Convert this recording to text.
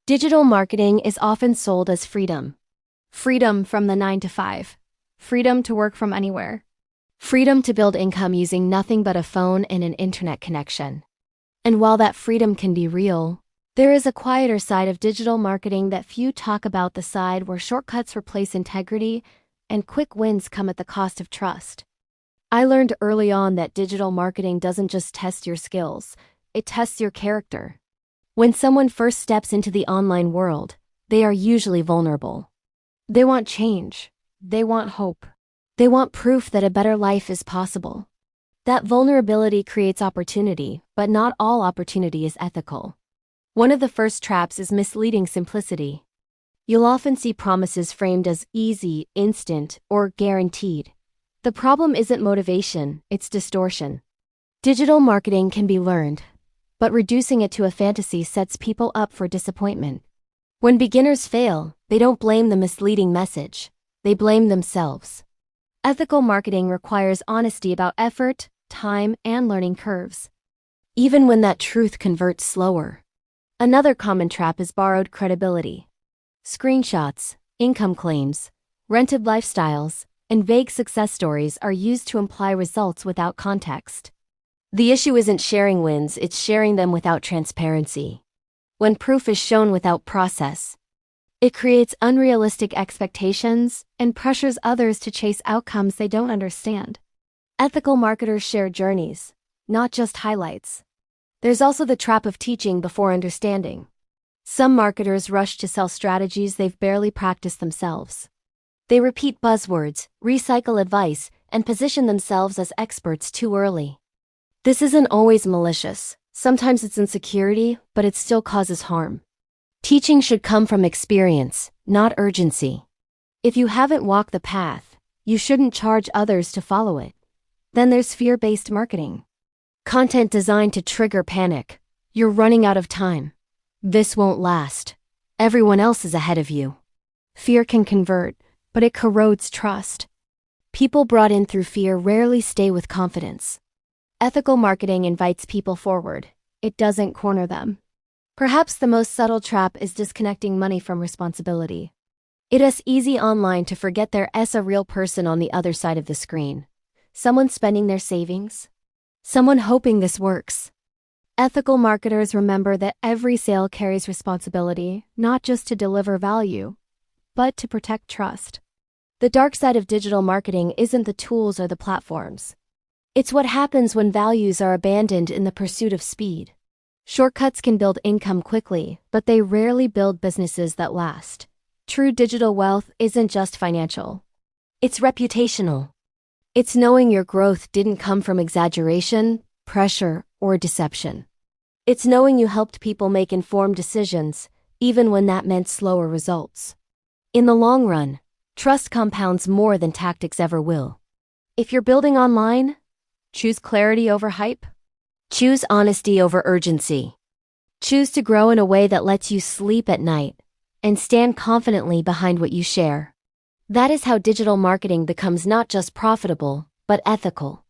Digital marketing is often sold as freedom. Freedom from the 9 to 5. Freedom to work from anywhere. Freedom to build income using nothing but a phone and an internet connection. And while that freedom can be real, there is a quieter side of digital marketing that few talk about, the side where shortcuts replace integrity and quick wins come at the cost of trust. I learned early on that digital marketing doesn't just test your skills, it tests your character. When someone first steps into the online world, they are usually vulnerable. They want change. They want hope. They want proof that a better life is possible. That vulnerability creates opportunity, but not all opportunity is ethical. One of the first traps is misleading simplicity. You'll often see promises framed as easy, instant, or guaranteed. The problem isn't motivation, it's distortion. Digital marketing can be learned, but reducing it to a fantasy sets people up for disappointment. When beginners fail, they don't blame the misleading message, they blame themselves. Ethical marketing requires honesty about effort, time, and learning curves, even when that truth converts slower. Another common trap is borrowed credibility. Screenshots, income claims, rented lifestyles, and vague success stories are used to imply results without context. The issue isn't sharing wins, it's sharing them without transparency. When proof is shown without process, it creates unrealistic expectations and pressures others to chase outcomes they don't understand. Ethical marketers share journeys, not just highlights. There's also the trap of teaching before understanding. Some marketers rush to sell strategies they've barely practiced themselves. They repeat buzzwords, recycle advice, and position themselves as experts too early. This isn't always malicious. Sometimes it's insecurity, but it still causes harm. Teaching should come from experience, not urgency. If you haven't walked the path, you shouldn't charge others to follow it. Then there's fear-based marketing. Content designed to trigger panic. You're running out of time. This won't last. Everyone else is ahead of you. Fear can convert, but it corrodes trust. People brought in through fear rarely stay with confidence. Ethical marketing invites people forward. It doesn't corner them. Perhaps the most subtle trap is disconnecting money from responsibility. It is easy online to forget there's a real person on the other side of the screen. Someone spending their savings. Someone hoping this works. Ethical marketers remember that every sale carries responsibility, not just to deliver value, but to protect trust. The dark side of digital marketing isn't the tools or the platforms. It's what happens when values are abandoned in the pursuit of speed. Shortcuts can build income quickly, but they rarely build businesses that last. True digital wealth isn't just financial. It's reputational. It's knowing your growth didn't come from exaggeration, pressure, or deception. It's knowing you helped people make informed decisions, even when that meant slower results. In the long run, trust compounds more than tactics ever will. If you're building online, choose clarity over hype. Choose honesty over urgency. Choose to grow in a way that lets you sleep at night and stand confidently behind what you share. That is how digital marketing becomes not just profitable, but ethical.